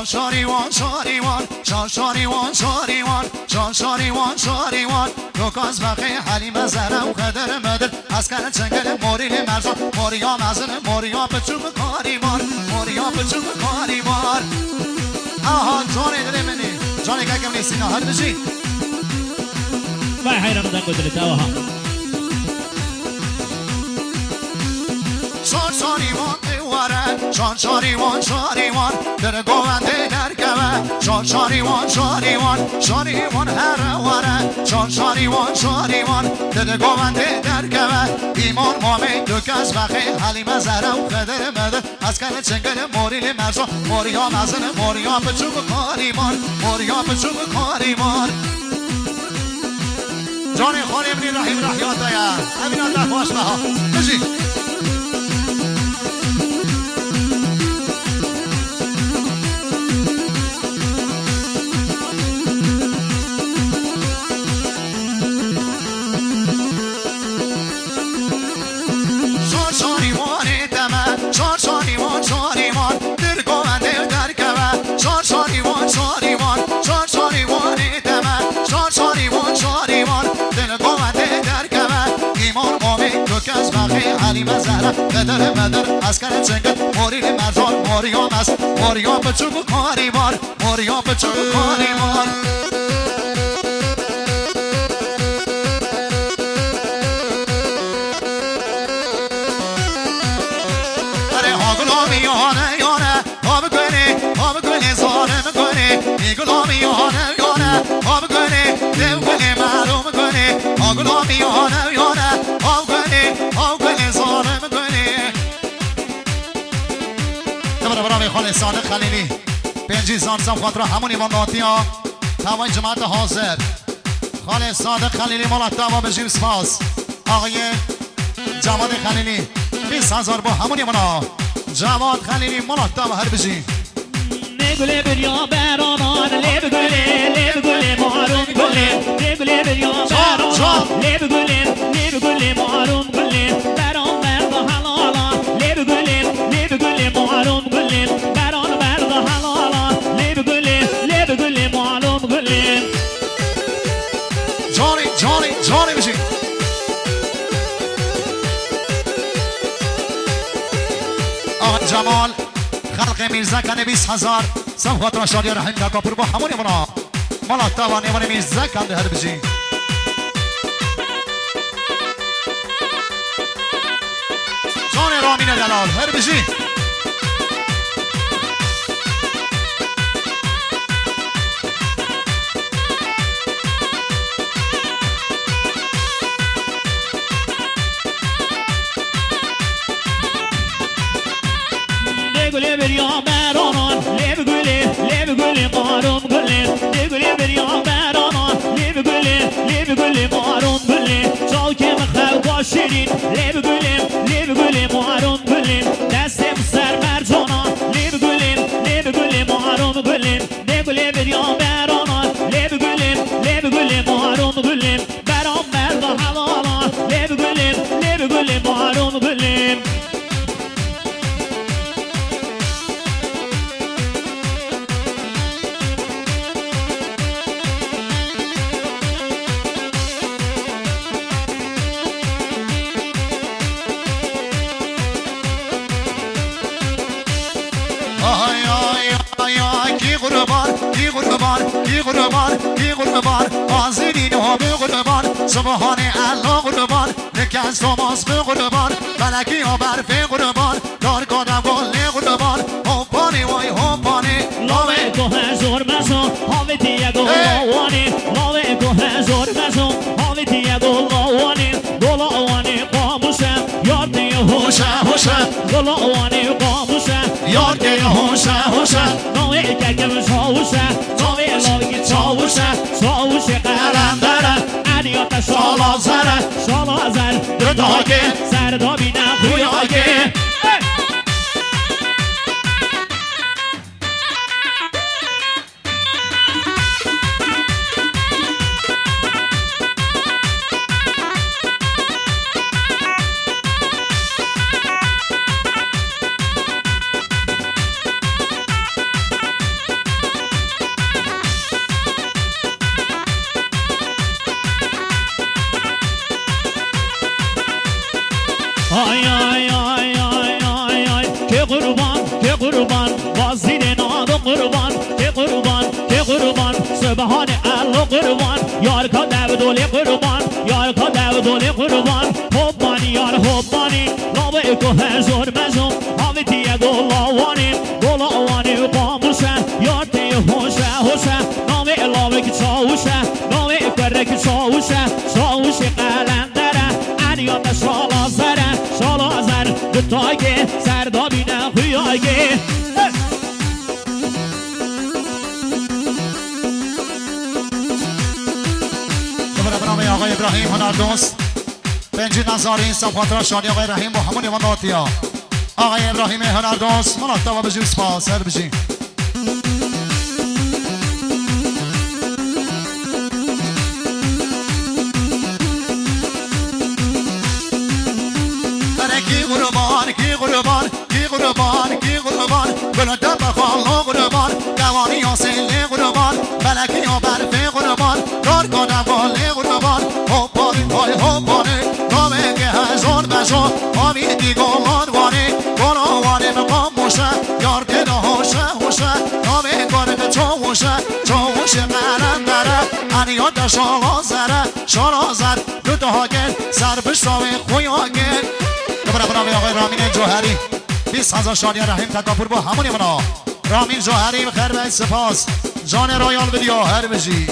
شاریوان شاریوان شاریوان شاریوان شاریوان شاریوان روکاز بقی حلیم زرم قدر مدر از کنه چنگل موریل مرزان موریا مزن موریا بچوب کاریوان موریا بچوب کاریوان آها جانی دلی منی جانی که کم نیستی نه هر بجی وای حیران دن گدلی تاوها شاریوان دیواره شاریوان شاریوان در گوانده در گوه شاریوان شاریوان شاریوان هر واره شاریوان شاریوان در گوانده در گوه ایمان مامی دو کس بخی حلیم زره و خدر مدر از کنه چنگل موریل مرزا موریا مزن موریا بچوب کاریمان موریا بچوب کاریمان جانی خالی ابنی رحیم رحیات یا همین الله باش بها بجی حلیم زهره قدر مدر از کنه چنگل موریل مرزان موریا مست موریا بچوب کاریوان موریا بچوب کاریوان اره آگلامی یانه یانه آب گلی زانه میکنی میگلامی یانه یانه آب گلی دیو گلی معلوم کنی آگلامی یانه یانه آب گلی زانه میکنی تبرا برای خاله صادق خلیلی پنجی زانسم خاطر همون ایواناتی ها تمام جماعت حاضر خاله صادق خلیلی مولد و بجیم سپاس آقای جواد خلیلی 20,000 با همون ایوانا جواد خلیلی مولد و هر بجیم گله بریا برانان لب گله ماروم گله لب بریا برانان لب گله ماروم گله بران برد حلالا لب گله ماروم گله بران برد حلالا لب گله ماروم گله جانی بشی آقا جمال خلق میرزا کنه 20,000 سم خاطر شادی رحیم کاپور با همونی منا مالا تاوانی من میرزا کنه هر بجی جان رامین دلال هر بجی گله بریا برانان لب گله ماروم گله گله بریا برانان لب گله ماروم گله چاکم خو باشین لب گله ماروم گله دستم سر بر جانان لب گله ماروم گله گله بریا برانان لب گله ماروم گله برام مرد حلالا لب گله ماروم گله کی قربان آزینی نو به قربان سبحان الله قربان لکن سماس به قربان ملکی ها برفه قربان دار کادم گل قربان هوپانی وای هوپانی لاوه کو هزار مسو هاوی تیا گل لاوانی لاوه کو هزار مسو هاوی تیا گل لاوانی گلاوانی قاموشه یاد دی هوشه گلاوانی قاموشه یاد دی هوشه نوی ککم شاوشه نوی لاوی چاوشه شاوشه قلندره علیات شالازر درداگه سردابینه خویاگه آی آی آی آی آی آی که قربان باز دیده نادم قربان که قربان سبحان الله قربان یار کا دودولی قربان یار کا دودولی قربان حبانی یار حبانی لابه کو هزار مزم هاویتیه گلاوانی قاموشه یار تی هوشه نامه لابه کی چاوشه نامه کره کی چاوشه قلندره انیات شالازر دتاگه سردابینه خویاگه برنامه آقای ابراهیم هنردوست بنجی نظاری صفحات شادی آقای رحیم با همون ایوان داتیا آقای ابراهیم هنردوست منطقه بجی سپاس هر بجی کی قربان بلند بخواه قربان دوانی یا سیل قربان ملکی یا برف قربان دار کنم باله قربان هوپانه نامه که هزار بشو آمید دیگمان وانه گناوانه مقام موشه یار دیده هوشه نامه کاره به چوشه قرم داره انیاد شالازر دو هاگل سر بشتاوه خویاگل برای آقای رامین جوهری 20,000 شادی رحیم تکاپور با همونی منا رامین جوهری بخیر به سپاس جان رایال ویدیو هر بجی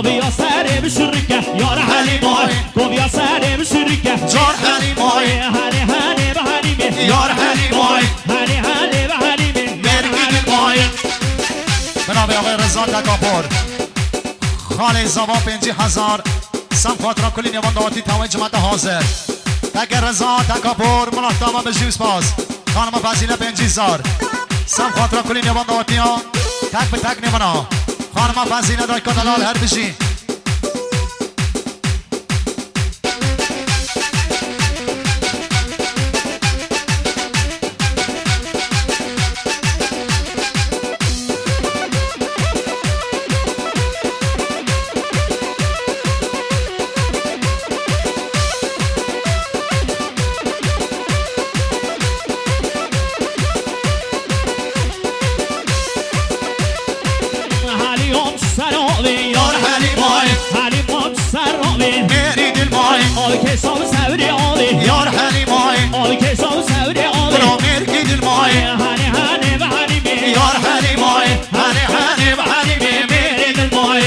گویا سر بشرکه یار حلیمای گویا سر بشرکه جار حلیمای هنی به حلیمه یار حلیمای هنی به حلیمه مرگی بنابه آقای رضا تکاپور خاله زبا 50,000 سمخوات را کلی نیوان دواتی توی جمعت حاضر تک رضا تکاپور مناختامه به جیوز پاس خانم فضیله 50,000 سمخوات را کلی نیوان دواتی ها تک به تک نیوان ها خانم فضیله دای کدلال هر بشی که سو سوری آلی یار حلیمای که سو سوری آلی برا مرگی دلمای هنی به حلیمه یار حلیمای هنی به حلیمه میری دلمای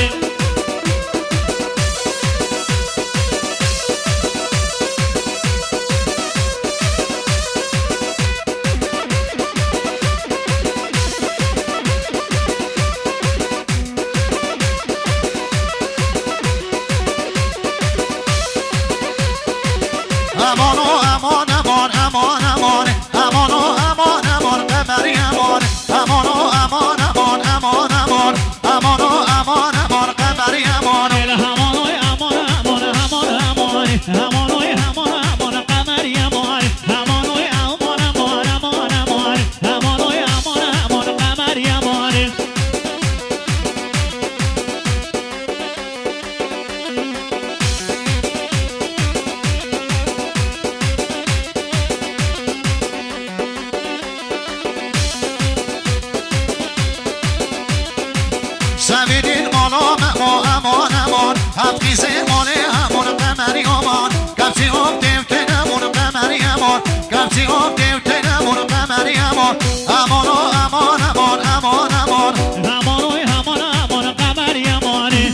سویدین مالا ما امان امان حفقیز مال همون قمری امان کفچی هم دیوتی نمون قمری امان کفچی هم دیوتی نمون قمری امان امان امان امان امان امان همانوی همان همان قمری همانی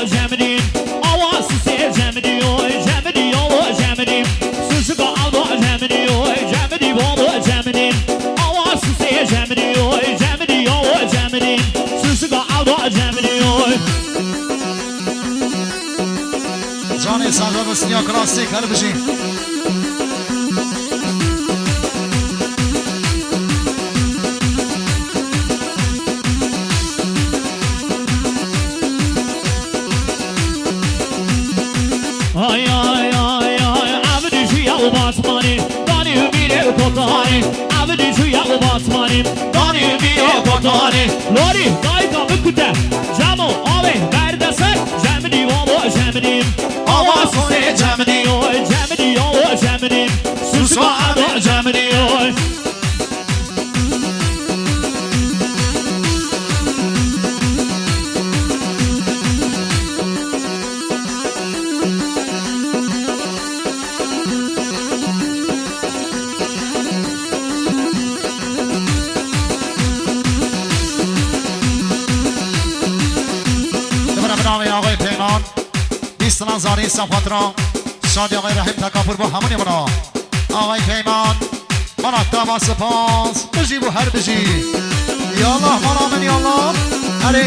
جمدی آواز سه جمدی اوی جمدی آواز جمدی سوسکا آواز جمدی اوی جمدی بابا جمدی آواز سه جمدی اوی جمدی آواز جمدی سوسکا آواز جمدی اوی جان سردار بسنیا کلاسیک هر بشین ay ay ay ay avdi şu yağı batmani dani ümire kotani avdi şu yağı batmani dani ümire kotani lori dayka mükte camo ave verdeser cemdi babo cemdi avas se cemdi oy cemdi oy cemdi susma ado cemdi oy آقای پیمان 20 زاری سفاترا شادی آقای رحیم تکاپور با همونی بنا آقای پیمان مانا با سپاس بجی بو هر بجی یا الله مانا من یا الله هره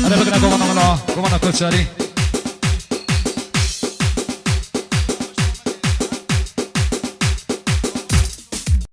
هره بگنه گوانا ملا گوانا کچاری